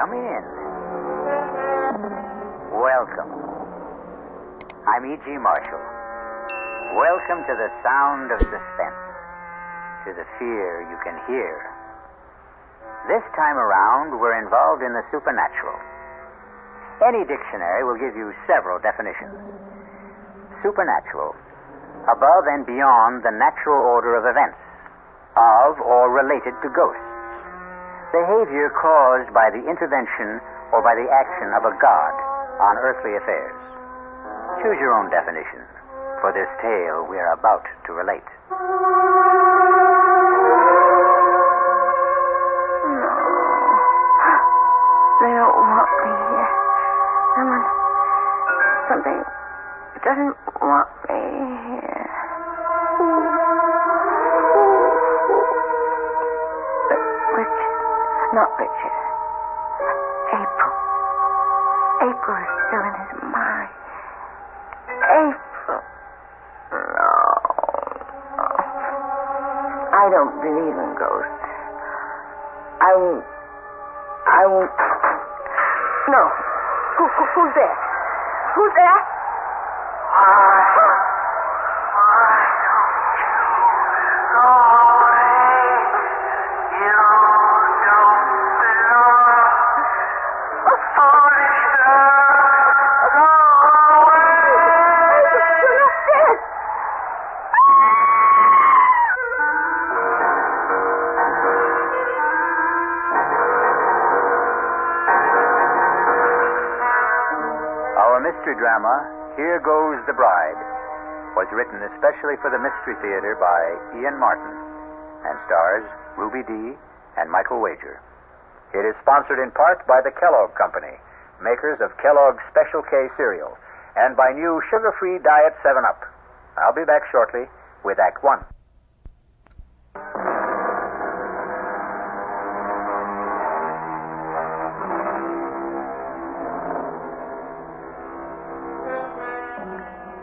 Come in. Welcome. I'm E.G. Marshall. Welcome to the sound of suspense, to the fear you can hear. This time around, we're involved in the supernatural. Any dictionary will give you several definitions. Supernatural, above and beyond the natural order of events, of or related to ghosts. Behavior caused by the intervention or by the action of a god on earthly affairs. Choose your own definition for this tale we are about to relate. No. They don't want me here. Something doesn't want me here. Not Richard. April. April is still in his mind. April. No. I don't believe in ghosts. I won't. No. Who's there? Who's there? Mystery drama, Here Goes the Bride, was written especially for the Mystery Theater by Ian Martin and stars Ruby Dee and Michael Wager. It is sponsored in part by the Kellogg Company, makers of Kellogg's Special K cereal, and by new sugar-free Diet 7-Up. I'll be back shortly with Act 1.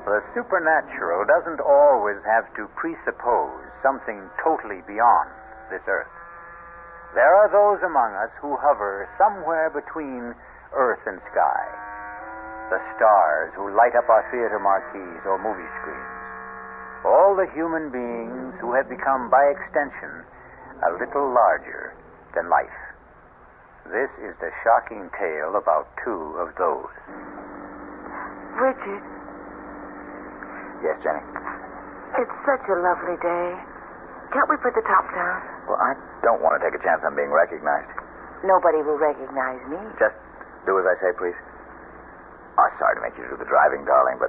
The supernatural doesn't always have to presuppose something totally beyond this earth. There are those among us who hover somewhere between earth and sky. The stars who light up our theater marquees or movie screens. All the human beings who have become, by extension, a little larger than life. This is the shocking tale about two of those. Richard. Yes, Jenny? It's such a lovely day. Can't we put the top down? Well, I don't want to take a chance on being recognized. Nobody will recognize me. Just do as I say, please. Oh, sorry to make you do the driving, darling, but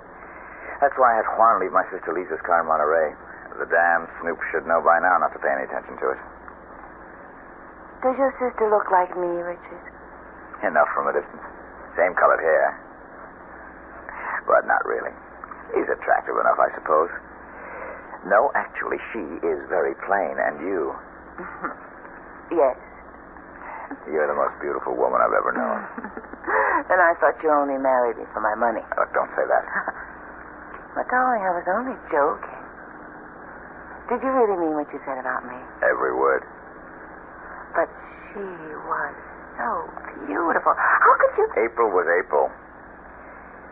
that's why I had Juan leave my sister Lisa's car in Monterey. The damn snoop should know by now not to pay any attention to it. Does your sister look like me, Richard? Enough from a distance. Same colored hair. But not really. He's attractive enough, I suppose. No, actually, she is very plain, and you... Yes. You're the most beautiful woman I've ever known. And I thought you only married me for my money. Look, don't say that. But, darling, I was only joking. Did you really mean what you said about me? Every word. But she was so beautiful. How could you... April was April.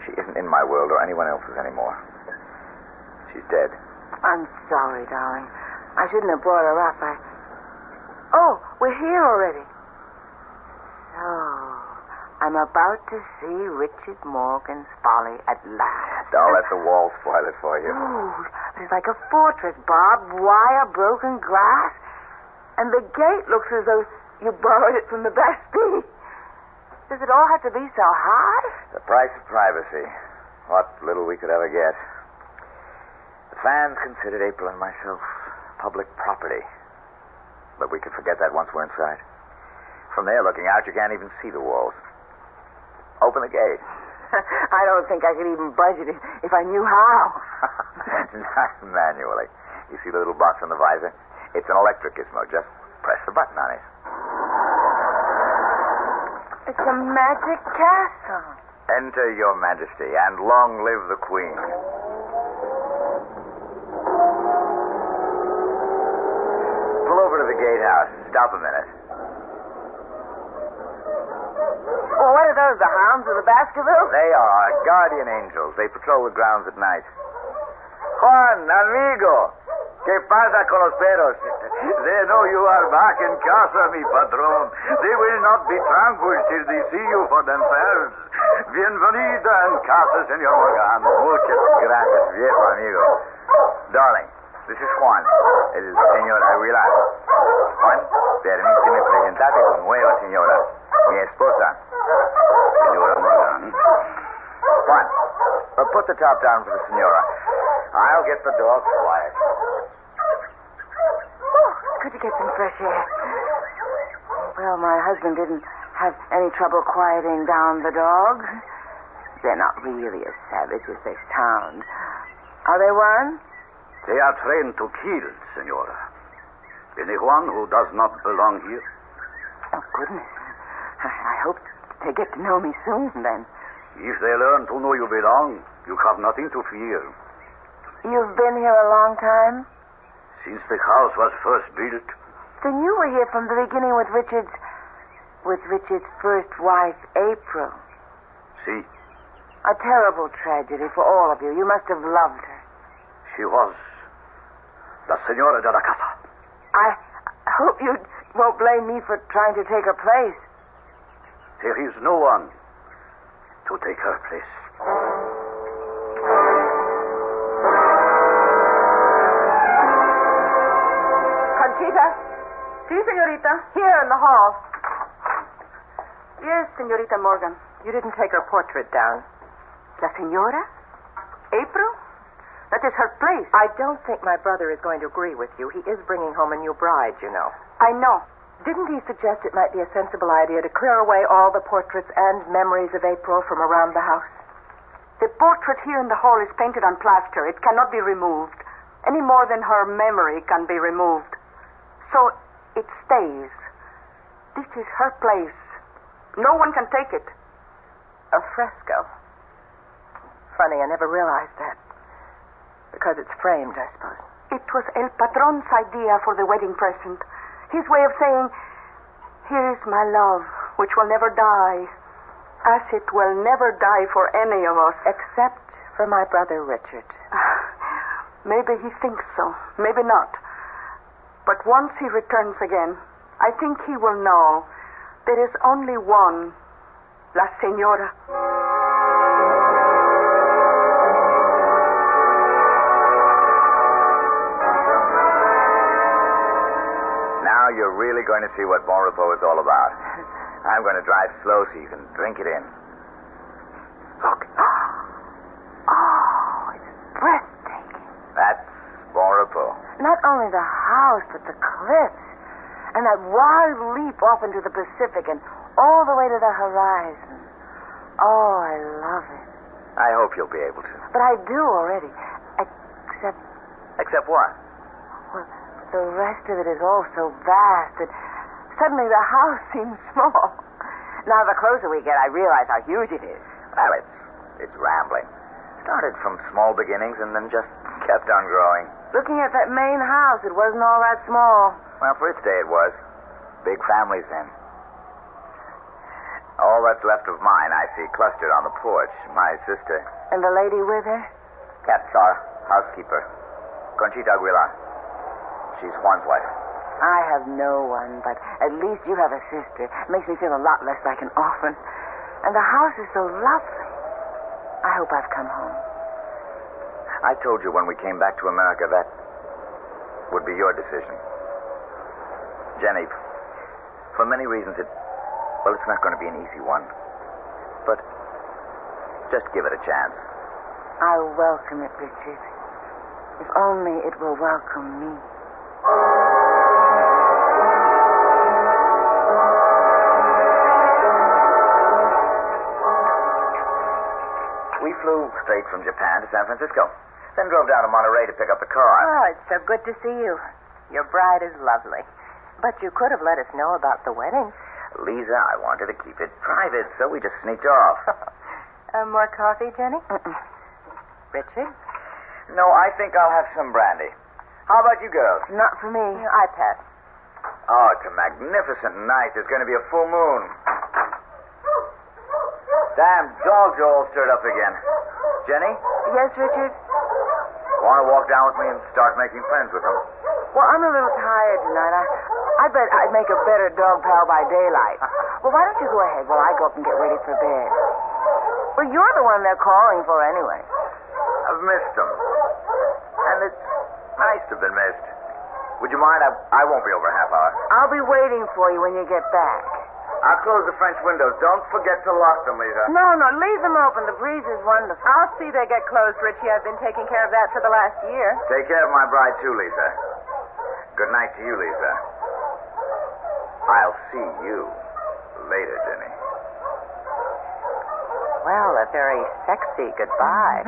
She isn't in my world or anyone else's anymore. She's dead. I'm sorry, darling. I shouldn't have brought her up. Oh, we're here already. So, I'm about to see Richard Morgan's Folly at last. Don't let the wall spoil it for you. Ooh, it's like a fortress, barbed wire, broken glass. And the gate looks as though you borrowed it from the Bastille. Does it all have to be so high? The price of privacy. What little we could ever get. The fans considered April and myself public property. But we could forget that once we're inside. From there, looking out, you can't even see the walls. Open the gate. I don't think I could even budge it if I knew how. Not manually. You see the little box on the visor? It's an electric gizmo. Just press the button on it. It's a magic castle. Enter, Your Majesty, and long live the Queen. Pull over to the gatehouse. Stop a minute. Oh, what are those, the hounds of the Baskervilles? They are our guardian angels. They patrol the grounds at night. Juan, amigo. ¿Qué pasa con los perros? They know you are back in casa, mi patron. They will not be tranquil till they see you for themselves. Bienvenida en casa, señor Morgan. Muchas gracias, viejo amigo. Darling, this is Juan, el señor Aguilar. Juan, permíteme presentarte con nueva señora, mi esposa, señora Morgan. Juan, put the top down for the senora. I'll get the dogs quiet. Good to get some fresh air. Well, my husband didn't have any trouble quieting down the dogs. They're not really as savage as they sound. Are they one? They are trained to kill, senora. Anyone who does not belong here? Oh, goodness. I hope they get to know me soon, then. If they learn to know you belong, you have nothing to fear. You've been here a long time? Since the house was first built. Then you were here from the beginning with Richard's first wife, April. See? A terrible tragedy for all of you. You must have loved her. She was la señora de la casa. I hope you won't blame me for trying to take her place. There is no one to take her place. Conchita? Sí, señorita. Here in the hall. Yes, señorita Morgan. You didn't take her portrait down. La señora? April? That is her place. I don't think my brother is going to agree with you. He is bringing home a new bride, you know. I know. Didn't he suggest it might be a sensible idea to clear away all the portraits and memories of April from around the house? The portrait here in the hall is painted on plaster. It cannot be removed, any more than her memory can be removed. So it stays. This is her place. No one can take it. A fresco. Funny, I never realized that. Because it's framed, I suppose. It was El Patron's idea for the wedding present. His way of saying, here is my love, which will never die, as it will never die for any of us. Except for my brother Richard. Maybe he thinks so. Maybe not. But once he returns again, I think he will know there is only one, La Señora. Now you're really going to see what Bon Repos is all about. I'm going to drive slow so you can drink it in. Look. Oh, it's breathtaking. That's Bon Repos. Not only the house, but the cliffs. And that wild leap off into the Pacific and all the way to the horizon. Oh, I love it. I hope you'll be able to. But I do already. Except what? Well, the rest of it is all so vast that suddenly the house seems small. Now, the closer we get, I realize how huge it is. Well, it's rambling. Started from small beginnings and then just kept on growing. Looking at that main house, it wasn't all that small. Well, for its day it was. Big families then. All that's left of mine I see clustered on the porch. My sister. And the lady with her? That's our housekeeper. Conchita Aguilar. She's Juan's wife. I have no one, but at least you have a sister. It makes me feel a lot less like an orphan. And the house is so lovely. I hope I've come home. I told you when we came back to America that would be your decision. Jenny, for many reasons it's not going to be an easy one. But just give it a chance. I'll welcome it, Richard. If only it will welcome me. We flew straight from Japan to San Francisco. Then drove down to Monterey to pick up the car. Oh, it's so good to see you. Your bride is lovely. But you could have let us know about the wedding. Lisa, I wanted to keep it private, so we just sneaked off. More coffee, Jenny? Richard? No, I think I'll have some brandy. How about you girls? Not for me. I pass. Oh, it's a magnificent night. There's going to be a full moon. Damn dogs are all stirred up again. Jenny, Yes, Richard? want to walk down with me and start making friends with them? Well, I'm a little tired tonight. I bet I'd make a better dog pal by daylight. Well, why don't you go ahead while I go up and get ready for bed? Well, you're the one they're calling for anyway. I've missed them. And it's nice to have been missed. Would you mind? I won't be over a half hour. I'll be waiting for you when you get back. I'll close the French windows. Don't forget to lock them, Lisa. No, leave them open. The breeze is wonderful. I'll see they get closed, Richie. I've been taking care of that for the last year. Take care of my bride, too, Lisa. Good night to you, Lisa. I'll see you later, Jenny. Well, a very sexy goodbye.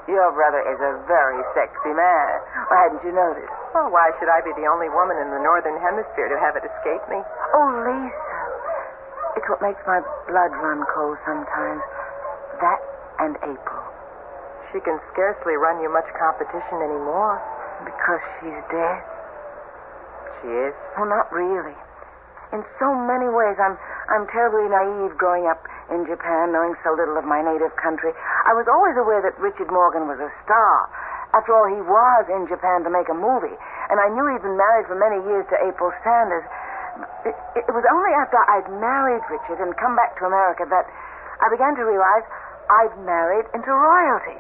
Your brother is a very sexy man. Why hadn't you noticed? Well, why should I be the only woman in the Northern Hemisphere to have it escape me? Oh, Lisa. It's what makes my blood run cold sometimes. That and April. She can scarcely run you much competition anymore. Because she's dead? She is? Well, not really. In so many ways, I'm terribly naive growing up in Japan, knowing so little of my native country. I was always aware that Richard Morgan was a star. After all, he was in Japan to make a movie. And I knew he'd been married for many years to April Sanders. It was only after I'd married Richard and come back to America that I began to realize I'd married into royalty.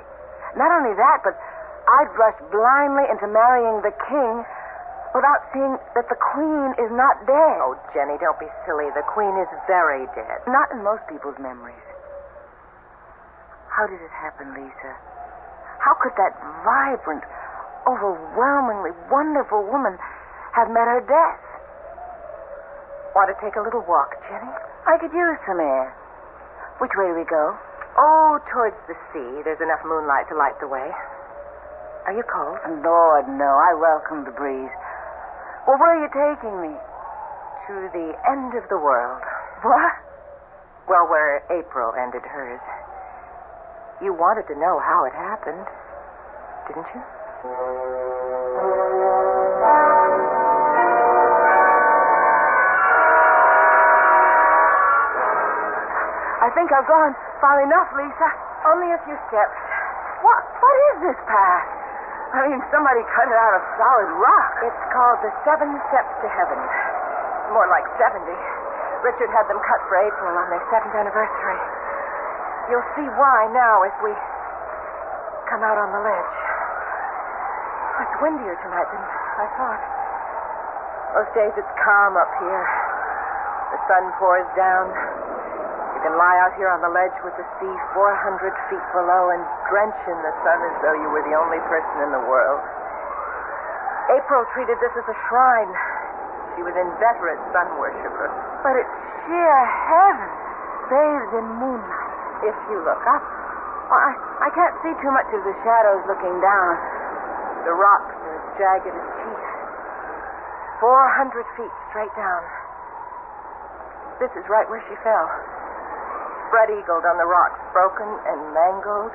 Not only that, but I'd rushed blindly into marrying the king without seeing that the Queen is not dead. Oh, Jenny, don't be silly. The Queen is very dead. Not in most people's memories. How did it happen, Lisa? How could that vibrant, overwhelmingly wonderful woman have met her death? Want to take a little walk, Jenny? I could use some air. Which way do we go? Oh, towards the sea. There's enough moonlight to light the way. Are you cold? Lord, no. I welcome the breeze. Well, where are you taking me? To the end of the world. What? Well, where April ended hers. You wanted to know how it happened, didn't you? I think I've gone far enough, Lisa. Only a few steps. What is this path? I mean, somebody cut it out of solid rock. It's called the 7 Steps to Heaven. More like 70. Richard had them cut for April on their 7th anniversary. You'll see why now as we come out on the ledge. It's windier tonight than I thought. Most days it's calm up here. The sun pours down. You can lie out here on the ledge with the sea 400 feet below and drench in the sun as though you were the only person in the world. April treated this as a shrine. She was inveterate sun worshiper. But it's sheer heaven, bathed in moonlight. If you look up, Well, I can't see too much of the shadows looking down. the rocks are as jagged as teeth. 400 feet straight down. This is right where she fell. Spread-eagled on the rocks, broken and mangled,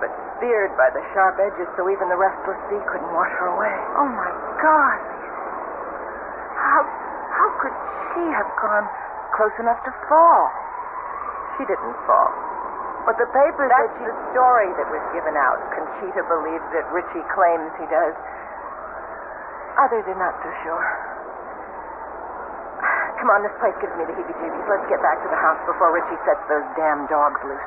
but speared by the sharp edges so even the restless sea couldn't wash her away. Oh, my God, Lisa. How could she have gone close enough to fall? She didn't fall. But the papers That's said she... the story that was given out. Conchita believes it. Richie claims he does. Others are not so sure. Come on, this place gives me the heebie-jeebies. Let's get back to the house before Richie sets those damn dogs loose.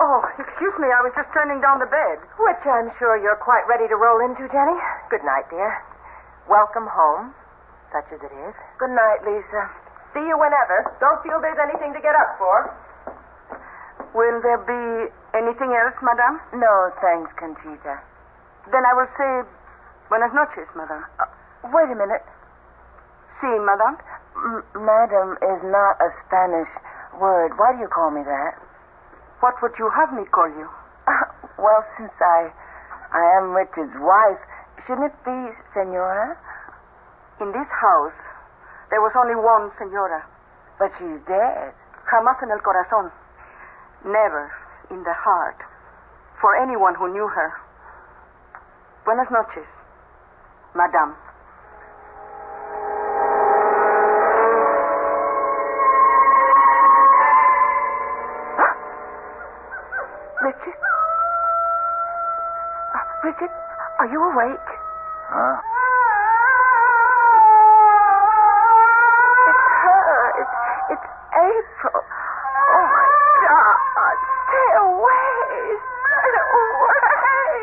Oh, excuse me, I was just turning down the bed. Which I'm sure you're quite ready to roll into, Jenny. Good night, dear. Welcome home, such as it is. Good night, Lisa. See you whenever. Don't feel there's anything to get up for. Will there be anything else, madame? No, thanks, Conchita. Then I will say buenas noches, madame. Wait a minute. Si, madame? Madam is not a Spanish word. Why do you call me that? What would you have me call you? Well, since I am Richard's wife, shouldn't it be senora? In this house, there was only one senora. But she's dead. Jamás en el corazón. Never in the heart. For anyone who knew her. Buenas noches. Madame. Richard? Richard, are you awake? Huh? It's her. It's April. Oh, my God. Stay away. Stay away.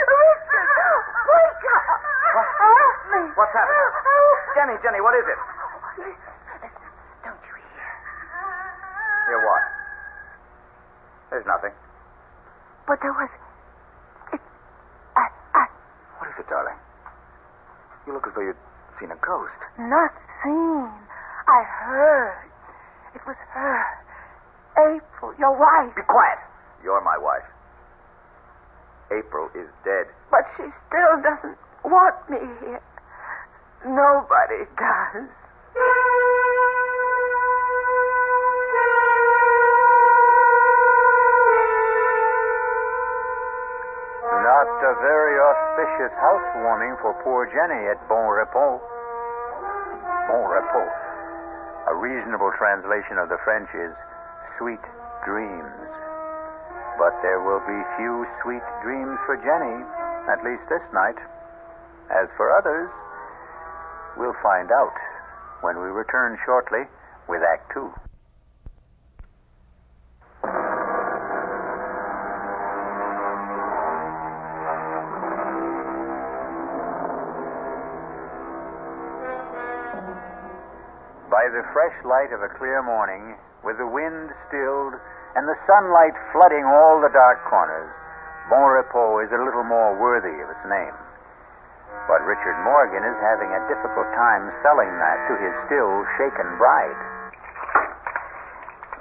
Richard, wake up. Help me. What's happened? Jenny, what is it? Listen. Don't you hear? Hear what? There's nothing. But there was... What is it, darling? You look as though you'd seen a ghost. Not seen. I heard. It was her. April, your wife. Be quiet. You're my wife. April is dead. But she still doesn't want me here. Nobody does. Not a very auspicious housewarming for poor Jenny at Bon Repos. Bon Repos. A reasonable translation of the French is sweet dreams. But there will be few sweet dreams for Jenny, at least this night. As for others, we'll find out when we return shortly with Act 2. By the fresh light of a clear morning, with the wind stilled and the sunlight flooding all the dark corners, Bon Repos is a little more worthy of its name. But Richard Morgan is having a difficult time selling that to his still shaken bride.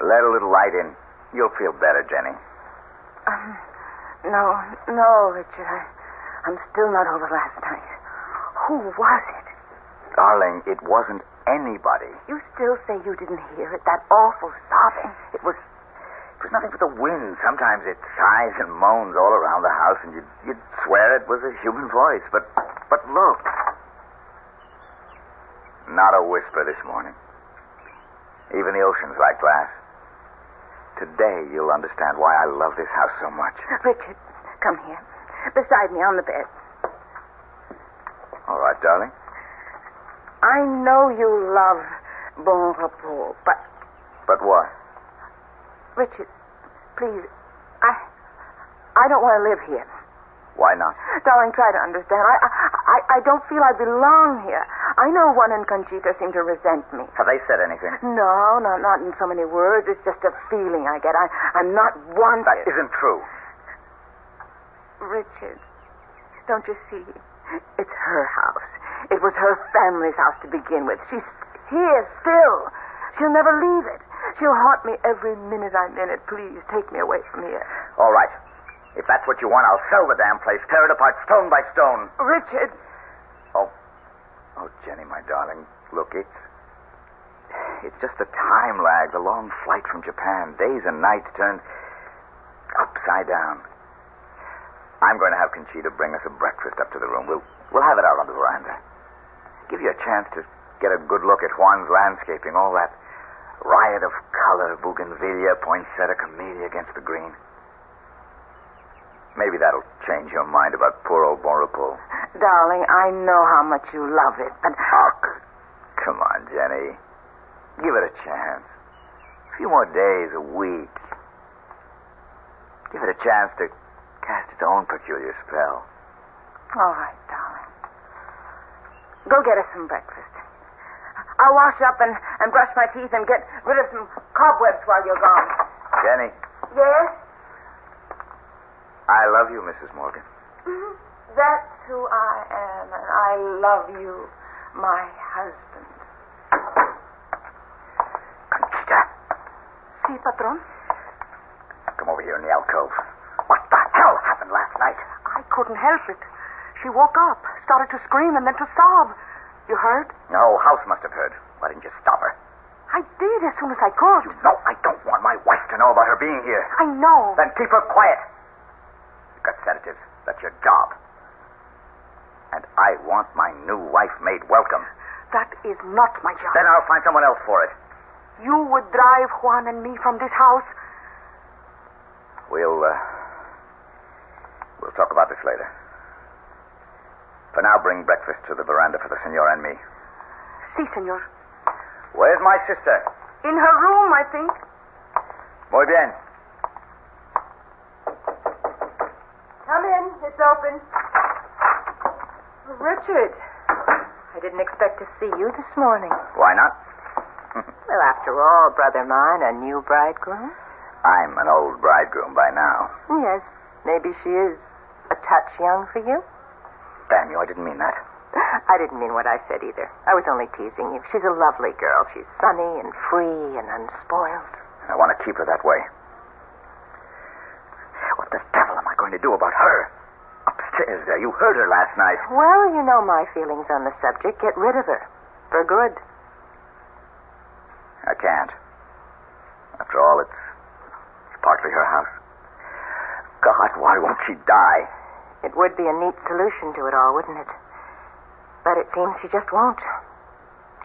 Let a little light in. You'll feel better, Jenny. No, Richard. I'm still not over last night. Who was it? Darling, it wasn't anybody. You still say you didn't hear it, that awful sobbing. It was nothing but the wind. Sometimes it sighs and moans all around the house, and you'd swear it was a human voice. But look. Not a whisper this morning. Even the ocean's like glass. Today you'll understand why I love this house so much. Richard, come here. Beside me on the bed. All right, darling. I know you love Bon Repos, but... But what? Richard, please, I don't want to live here. Why not? Darling, try to understand. I don't feel I belong here. I know Juan and Conchita seem to resent me. Have they said anything? No, not in so many words. It's just a feeling I get. I'm not wanted. That isn't true. Richard, don't you see? It's her house. It was her family's house to begin with. She's here still. She'll never leave it. She'll haunt me every minute I'm in it. Please, take me away from here. All right. If that's what you want, I'll sell the damn place, tear it apart stone by stone. Richard. Oh, Jenny, my darling, look, it's just the time lag, the long flight from Japan. Days and nights turned upside down. I'm going to have Conchita bring us a breakfast up to the room. We'll have it out on the veranda. Give you a chance to get a good look at Juan's landscaping, all that riot of color, bougainvillea, poinsettia, camellia against the green. Maybe that'll change your mind about poor old Bon Repos. Darling, I know how much you love it, but... Oh, come on, Jenny. Give it a chance. A few more days, a week. Give it a chance to cast its own peculiar spell. All right, darling. Go get us some breakfast. I'll wash up and brush my teeth and get rid of some cobwebs while you're gone. Jenny. Yes? I love you, Mrs. Morgan. Mm-hmm. That's who I am, and I love you, my husband. Conchita. Si, patron? Come over here in the alcove. What the hell happened last night? I couldn't help it. She woke up, started to scream, and then to sob. You heard? No, House must have heard. Why didn't you stop her? I did as soon as I could. You know I don't want my wife to know about her being here. I know. Then keep her quiet. You've got sedatives. That's your job. And I want my new wife made welcome. That is not my job. Then I'll find someone else for it. You would drive Juan and me from this house? We'll talk about this later. For now, bring breakfast to the veranda for the senor and me. Si, senor. Where's my sister? In her room, I think. Muy bien. Come in. It's open. Richard, I didn't expect to see you this morning. Why not? Well, after all, brother mine, a new bridegroom. I'm an old bridegroom by now. Yes, maybe she is a touch young for you. Damn you, I didn't mean that. I didn't mean what I said either. I was only teasing you. She's a lovely girl. She's sunny and free and unspoiled. I want to keep her that way. What the devil am I going to do about her? Upstairs there. You heard her last night. Well, you know my feelings on the subject. Get rid of her. For good. I can't. After all, it's partly her house. God, why won't she die? It would be a neat solution to it all, wouldn't it? But it seems she just won't.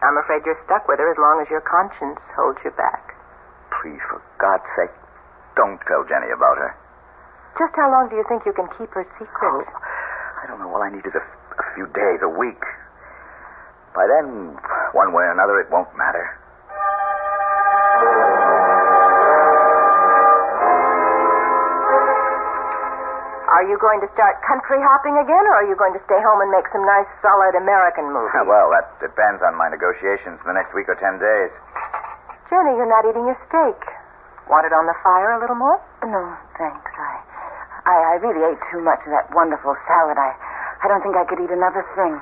I'm afraid you're stuck with her as long as your conscience holds you back. Please, for God's sake, don't tell Jenny about her. Just how long do you think you can keep her secret? Oh, I don't know. All I need is a few days, a week. By then, one way or another, it won't matter. Are you going to start country hopping again, or are you going to stay home and make some nice, solid American movies? Well, that depends on my negotiations in the next week or 10 days. Jenny, you're not eating your steak. Want it on the fire a little more? No, thanks. I really ate too much of that wonderful salad. I don't think I could eat another thing.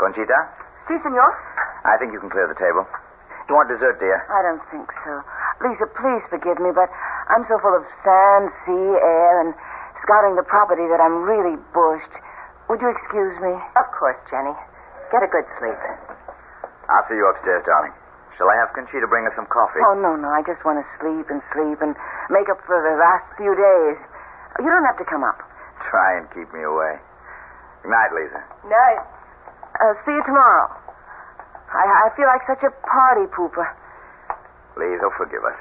Conchita? Si, senor. I think you can clear the table. You want dessert, dear? I don't think so. Lisa, please forgive me, but I'm so full of sand, sea, air, and scouting the property that I'm really bushed. Would you excuse me? Of course, Jenny. Get a good sleep. I'll see you upstairs, darling. Shall I have Conchita bring us some coffee? Oh, no. I just want to sleep and make up for the last few days. You don't have to come up. Try and keep me away. Good night, Lisa. Night. See you tomorrow. I feel like such a party pooper. Please, oh, forgive us.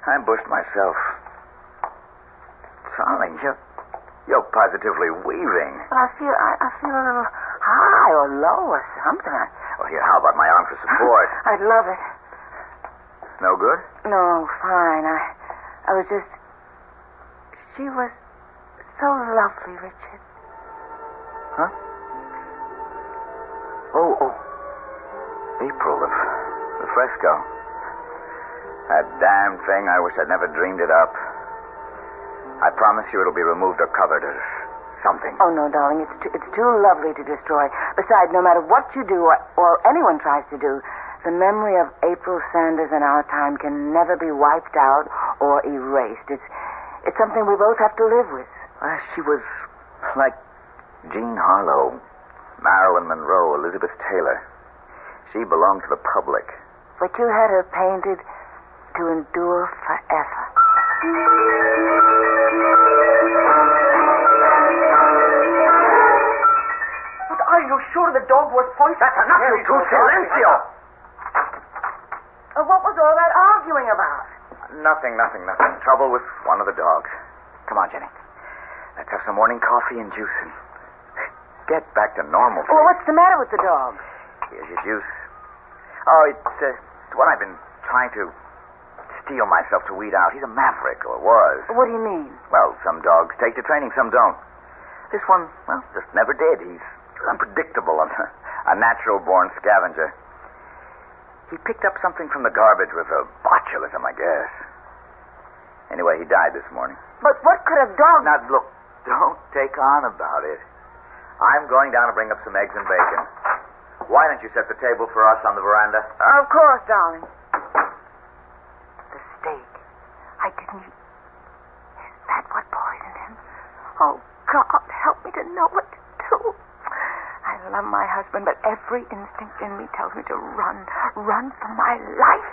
I'm bushed myself. Darling, you're positively weaving. Well, I feel a little high or low or something. Well, here, how about my arm for support? I'd love it. No good? No, fine. I was just... She was so lovely, Richard. Huh? Oh. April, the fresco. That damn thing, I wish I'd never dreamed it up. I promise you it'll be removed or covered or something. Oh, no, darling, it's too lovely to destroy. Besides, no matter what you do or anyone tries to do, the memory of April Sanders in our time can never be wiped out or erased. It's something we both have to live with. She was like Jean Harlow, Marilyn Monroe, Elizabeth Taylor. She belonged to the public. But you had her painted to endure forever. But are you sure the dog was poisoned? That's enough, you two. Silencio! What was all that arguing about? Nothing. Trouble with one of the dogs. Come on, Jenny. Let's have some morning coffee and juice and get back to normal. Well, what's the matter with the dog? Here's your juice. Oh, it's one I've been trying to steel myself to weed out. He's a maverick, or was. What do you mean? Well, some dogs take to training, some don't. This one, well, just never did. He's unpredictable, a natural-born scavenger. He picked up something from the garbage with a botulism, I guess. Anyway, he died this morning. But what could a dog... Now, look, don't take on about it. I'm going down to bring up some eggs and bacon. Why don't you set the table for us on the veranda? Of course, darling. The steak. I didn't eat. Is that what poisoned him? Oh, God, help me to know what to do. I love my husband, but every instinct in me tells me to run for my life.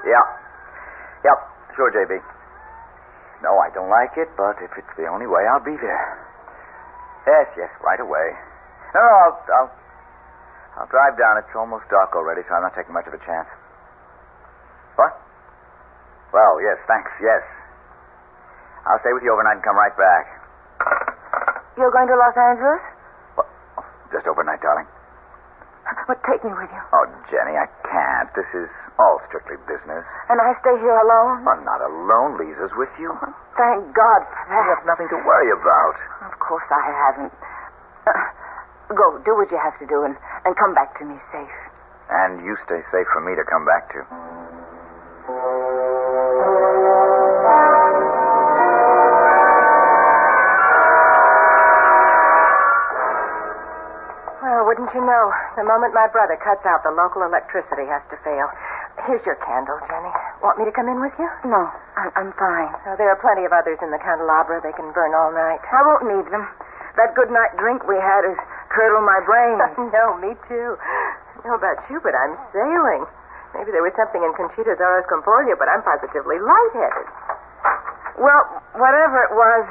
Yep. Sure, JB. No, I don't like it, but if it's the only way, I'll be there. Yes, right away. No, I'll drive down. It's almost dark already, so I'm not taking much of a chance. What? Well, yes, thanks, yes. I'll stay with you overnight and come right back. You're going to Los Angeles? What? Just overnight, darling. But take me with you. Oh, Jenny, I can't. This is all strictly business. And I stay here alone? Well, not alone. Lisa's with you. Thank God for that. You have nothing to worry about. Of course I haven't. Go, do what you have to do, and come back to me safe. And you stay safe for me to come back to. Well, wouldn't you know, the moment my brother cuts out, the local electricity has to fail. Here's your candle, Jenny. Want me to come in with you? No, I'm fine. Oh, there are plenty of others in the candelabra. They can burn all night. I won't need them. That good night drink we had has curdled my brain. No, me too. I don't know about you, but I'm sailing. Maybe there was something in Conchita's Horas Compolia, but I'm positively lightheaded. Well, whatever it was,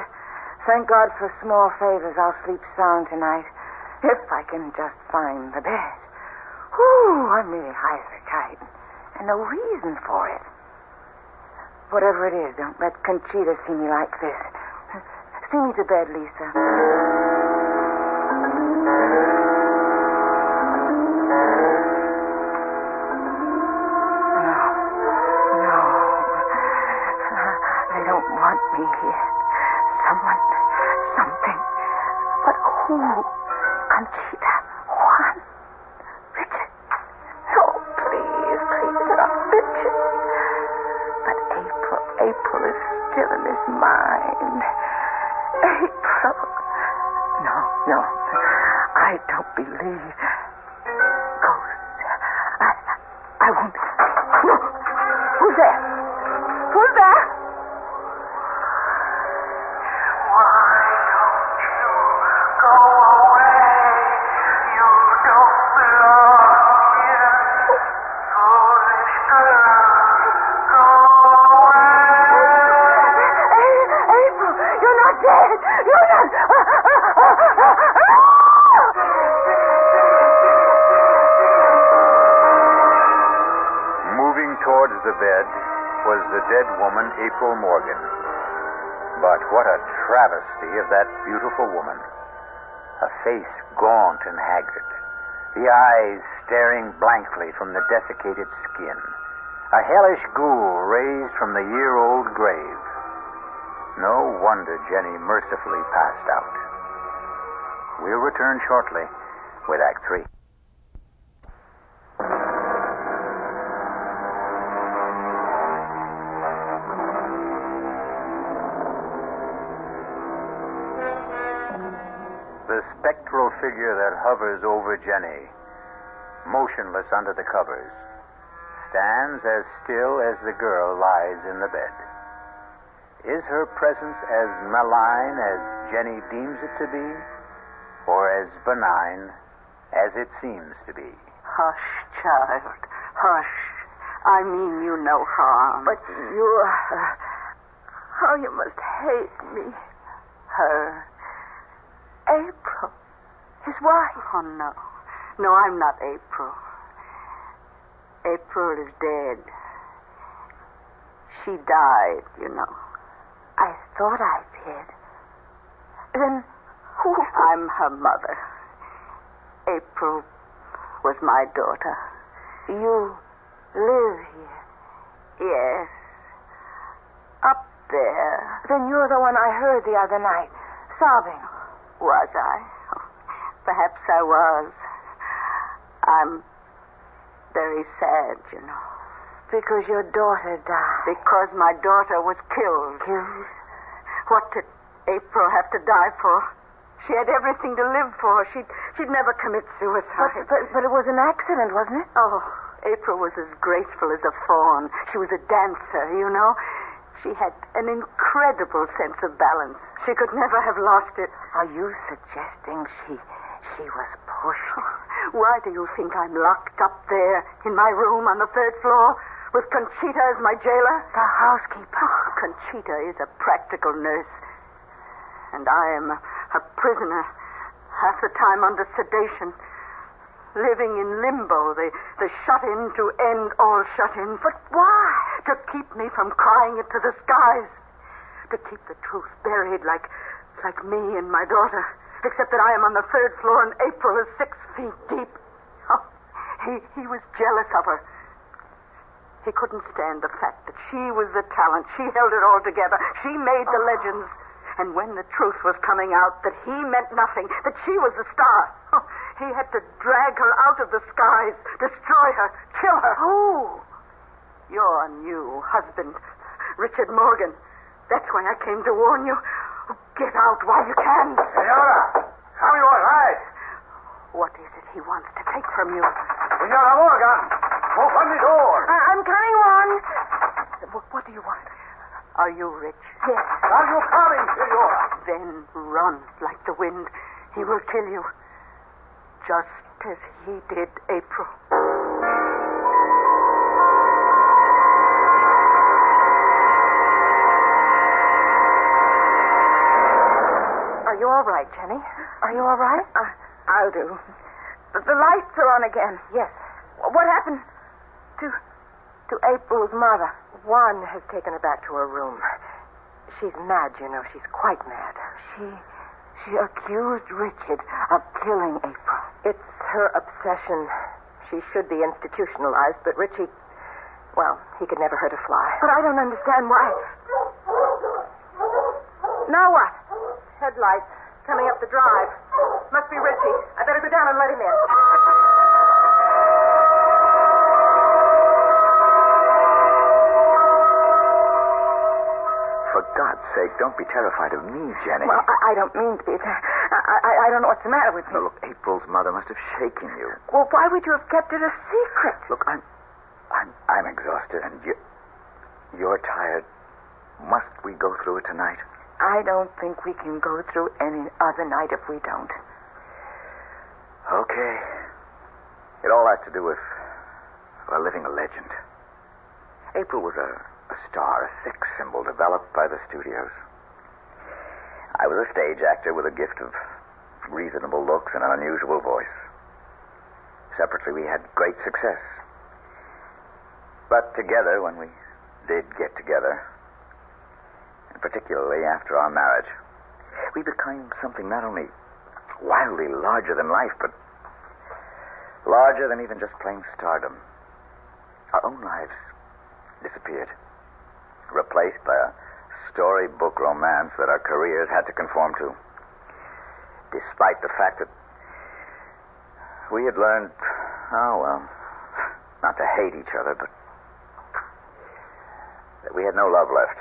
thank God for small favors. I'll sleep sound tonight. If I can just find the bed. Whew, I'm really high as a kite. And no reason for it. Whatever it is, don't let Conchita see me like this. See me to bed, Lisa. No. They don't want me here. Someone, something. But who? Conchita, Juan, Richard. No, please, not Richard. But April is still in his mind. April. No, I don't believe ghosts. I won't. No. Who's there? Who's there? The bed was the dead woman, April Morgan. But what a travesty of that beautiful woman. A face gaunt and haggard, the eyes staring blankly from the desiccated skin, a hellish ghoul raised from the year-old grave. No wonder Jenny mercifully passed out. We'll return shortly with Act 3. The spectral figure that hovers over Jenny, motionless under the covers, stands as still as the girl lies in the bed. Is her presence as malign as Jenny deems it to be, or as benign as it seems to be? Hush, child, hush. I mean you no harm. But you... how you must hate me. Her? April. His wife. Oh, no. No, I'm not April. April is dead. She died, you know. I thought I did. Then who? I'm her mother. April was my daughter. You live here? Yes. Up there. Then you're the one I heard the other night, sobbing. Was I? Perhaps I was. I'm very sad, you know. Because your daughter died. Because my daughter was killed. Killed? What did April have to die for? She had everything to live for. She'd never commit suicide. But it was an accident, wasn't it? Oh, April was as graceful as a fawn. She was a dancer, you know. She had an incredible sense of balance. She could never have lost it. Are you suggesting she was pushed? Why do you think I'm locked up there in my room on the 3rd floor, with Conchita as my jailer? The housekeeper. Oh, Conchita is a practical nurse. And I am a prisoner, half the time under sedation, living in limbo, the shut-in to end all shut-ins. But why? To keep me from crying it to the skies. To keep the truth buried like me and my daughter. Except that I am on the 3rd floor and April is 6 feet deep. Oh, he was jealous of her. He couldn't stand the fact that she was the talent. She held it all together. She made the legends. And when the truth was coming out that he meant nothing, that she was the star, he had to drag her out of the skies, destroy her, kill her. Who? Your new husband, Richard Morgan. That's why I came to warn you. Get out while you can. Senora, come you all right? What is it he wants to take from you? Senora Morgan, open the door. I'm coming, Juan. What do you want? Are you rich? Yes. Are you coming, Senora? Then run like the wind. He will kill you. Just as he did April. Are you all right, Jenny? Are you all right? I'll do. The lights are on again. Yes. What happened to April's mother? Juan has taken her back to her room. She's mad, you know. She's quite mad. She accused Richard of killing April. It's her obsession. She should be institutionalized, but Richie, well, he could never hurt a fly. But I don't understand why. Now what? Headlights coming up the drive. Must be Richie. I better go down and let him in. For God's sake, don't be terrified of me, Jenny. Well, I don't mean to be. I don't know what's the matter with me. No, look, April's mother must have shaken you. Well, why would you have kept it a secret? Look, I'm exhausted, and you're tired. Must we go through it tonight? I don't think we can go through any other night if we don't. Okay. It all has to do with living a legend. April was a star, a sex symbol developed by the studios. I was a stage actor with a gift of reasonable looks and an unusual voice. Separately, we had great success. But together, when we did get together, and particularly after our marriage, we became something not only wildly larger than life, but larger than even just plain stardom. Our own lives disappeared, replaced by a storybook romance that our careers had to conform to. Despite the fact that we had learned, not to hate each other, but that we had no love left.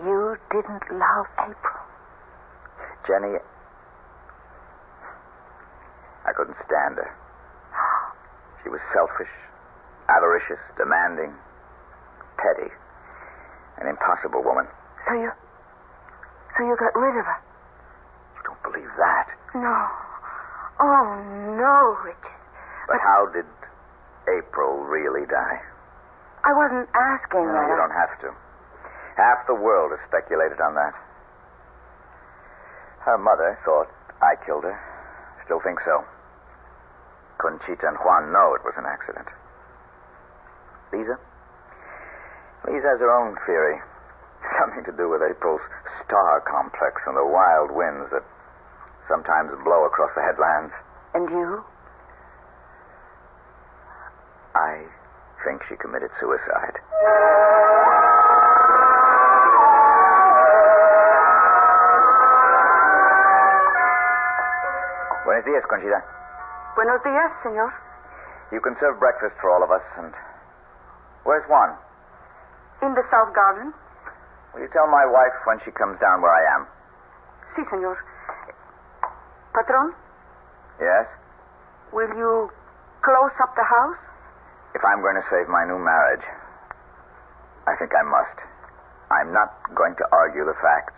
You didn't love April? Jenny, I couldn't stand her. She was selfish, avaricious, demanding, petty, an impossible woman. So you got rid of her? You don't believe that? No. Oh, no, Richard. But how did April really die? I wasn't asking No, that. you don't have to. Half the world has speculated on that. Her mother thought I killed her. Still think so. Conchita and Juan know it was an accident. Lisa? Lisa has her own theory. Something to do with April's star complex and the wild winds that sometimes blow across the headlands. And you? I think she committed suicide. Buenos días, Conchita. Buenos días, senor. You can serve breakfast for all of us, and... Where's Juan? In the south garden? Will you tell my wife when she comes down where I am? Si, senor. Patron, Yes? will you close up the house? If I'm going to save my new marriage, I think I must. I'm not going to argue the facts.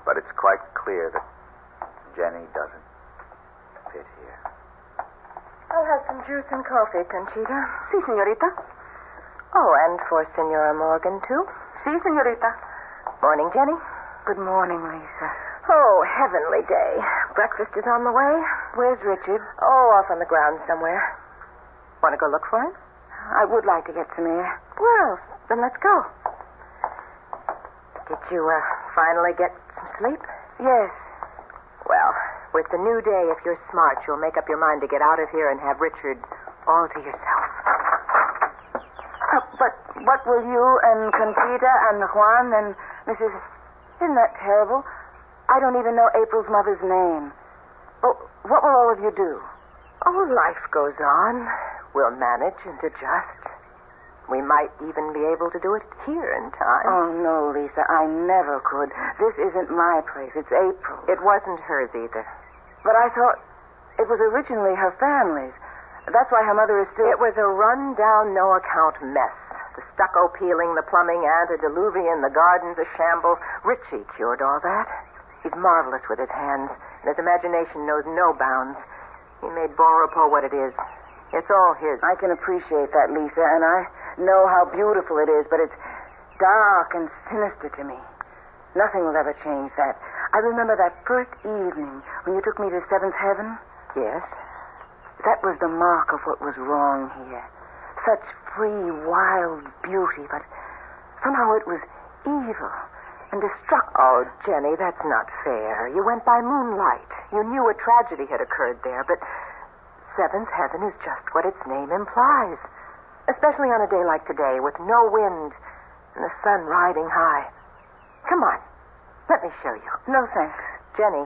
But it's quite clear that Jenny doesn't fit here. I'll have some juice and coffee, Conchita. Si, señorita. Oh, and for Senora Morgan, too? Si, senorita. Morning, Jenny. Good morning, Lisa. Oh, heavenly day. Breakfast is on the way. Where's Richard? Oh, off on the grounds somewhere. Want to go look for him? I would like to get some air. Well, then let's go. Did you finally get some sleep? Yes. Well, with the new day, if you're smart, you'll make up your mind to get out of here and have Richard all to yourself. But what will you and Conchita and Juan and Mrs. Isn't that terrible? I don't even know April's mother's name. Oh, what will all of you do? Oh, life goes on. We'll manage and adjust. We might even be able to do it here in time. Oh, no, Lisa, I never could. This isn't my place. It's April. It wasn't hers either. But I thought it was originally her family's. That's why her mother is still... It was a run-down, no-account mess. The stucco peeling, the plumbing, antediluvian, the gardens, a shambles. Richie cured all that. He's marvelous with his hands, and his imagination knows no bounds. He made Bon Repos what it is. It's all his. I can appreciate that, Lisa, and I know how beautiful it is, but it's dark and sinister to me. Nothing will ever change that. I remember that first evening when you took me to Seventh Heaven. Yes? That was the mark of what was wrong here. Such free, wild beauty, but somehow it was evil and destructive. Oh, Jenny, that's not fair. You went by moonlight. You knew a tragedy had occurred there, but Seventh Heaven is just what its name implies. Especially on a day like today, with no wind and the sun riding high. Come on. Let me show you. No, thanks. Jenny,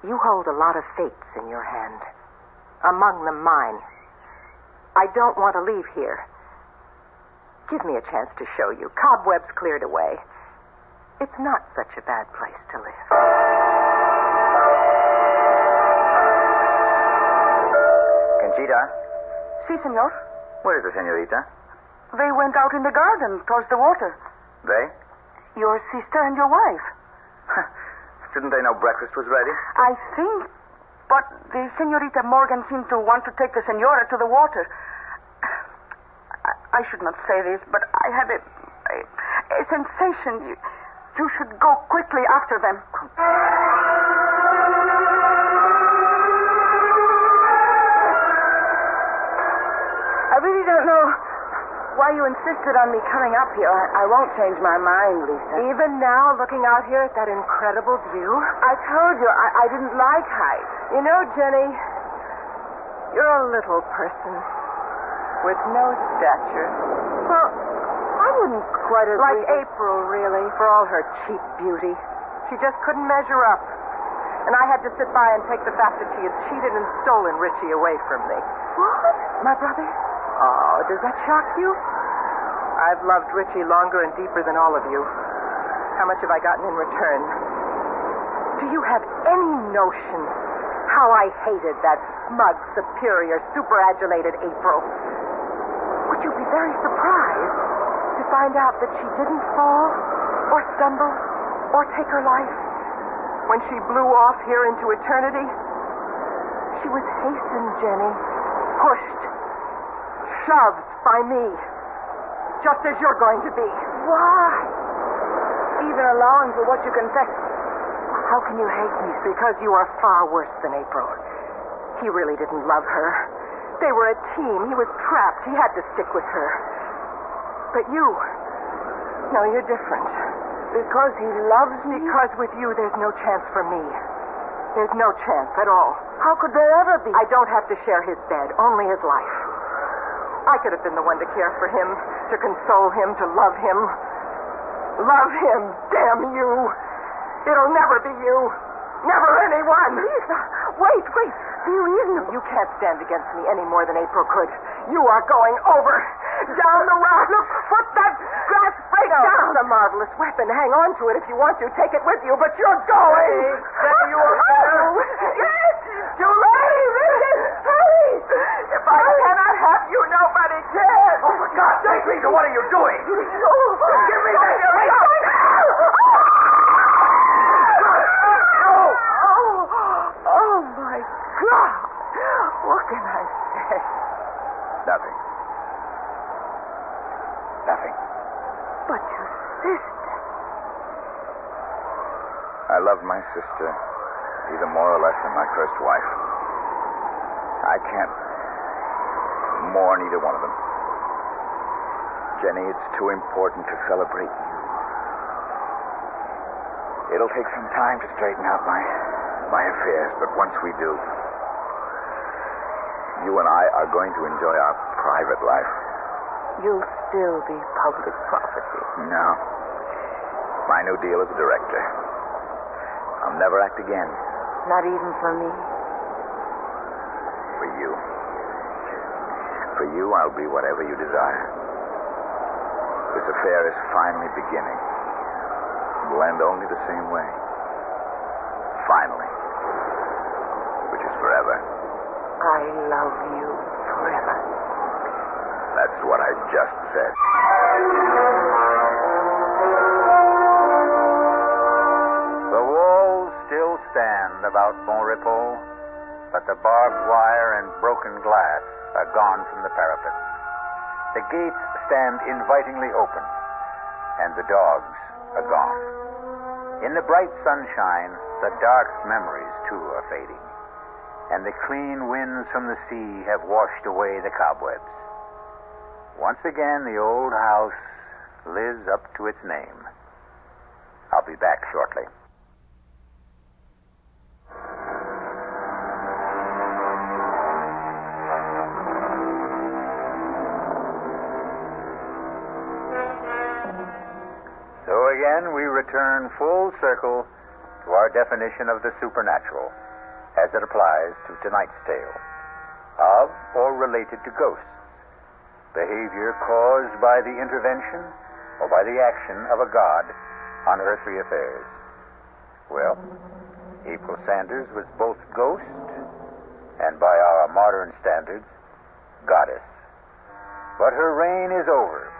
you hold a lot of fates in your hand. Among them mine. I don't want to leave here. Give me a chance to show you. Cobwebs cleared away. It's not such a bad place to live. Conchita, Si, senor. where is the senorita? They went out in the garden towards the water. They? Your sister and your wife. Didn't they know breakfast was ready? I think, but the Senorita Morgan seemed to want to take the senora to the water. I should not say this, but I had a sensation you should go quickly after them. I really don't know why you insisted on me coming up here. I won't change my mind, Lisa. Even now, looking out here at that incredible view? I told you I didn't like height. You know, Jenny, you're a little person with no stature. Well, I wouldn't quite agree. Like April, really, for all her cheap beauty. She just couldn't measure up. And I had to sit by and take the fact that she had cheated and stolen Richie away from me. What? My brother? Oh, does that shock you? I've loved Richie longer and deeper than all of you. How much have I gotten in return? Do you have any notion how I hated that smug, superior, superadulated April? Would you be very surprised to find out that she didn't fall or stumble or take her life when she blew off here into eternity? She was hastened, Jenny, pushed, shoved by me, just as you're going to be. Why? Even allowing for what you confess. How can you hate me? Because you are far worse than April. He really didn't love her. They were a team. He was trapped. He had to stick with her. But you, no, you're different. Because he loves me? Because with you, there's no chance for me. There's no chance at all. How could there ever be? I don't have to share his bed, only his life. I could have been the one to care for him, to console him, to love him. Love him, damn you. It'll never be you. Never anyone. Lisa, wait. You isn't. You can't stand against me any more than April could. You are going over. Down the rock. Look, put that grass plate down. It's a marvelous weapon. Hang on to it if you want to. Take it with you, but you're going. Stay you Yes, too late. Hurry. If I cannot have you, nobody can. Oh, for God's sake, Lisa, what are you doing? Give me that. Oh, my God. What can I say? Nothing. exist. I loved my sister, either more or less than my first wife. I can't mourn either one of them. Jenny, it's too important to celebrate you. It'll take some time to straighten out my affairs, but once we do, you and I are going to enjoy our private life. You'll still be public property. No. My new deal as a director. I'll never act again. Not even for me. For you. For you, I'll be whatever you desire. This affair is finally beginning. It will end only the same way. Finally. Which is forever. I love you forever. That's what I just said. The walls still stand about Bonrepos, but the barbed wire and broken glass are gone from the parapet. The gates stand invitingly open, and the dogs are gone. In the bright sunshine, the dark memories, too, are fading, and the clean winds from the sea have washed away the cobwebs. Once again, the old house lives up to its name. I'll be back shortly. So again, we return full circle to our definition of the supernatural as it applies to tonight's tale, of or related to ghosts, behavior caused by the intervention or by the action of a god on earthly affairs. Well, April Sanders was both ghost and, by our modern standards, goddess. But her reign is over,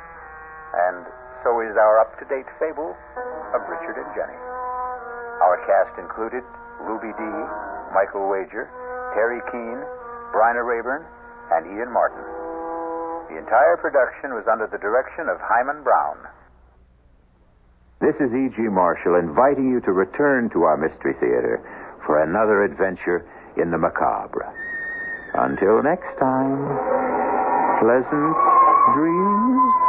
and so is our up-to-date fable of Richard and Jenny. Our cast included Ruby Dee, Michael Wager, Terry Keane, Bryna Rayburn, and Ian Martin. The entire production was under the direction of Hyman Brown. This is E.G. Marshall inviting you to return to our Mystery Theater for another adventure in the macabre. Until next time, pleasant dreams.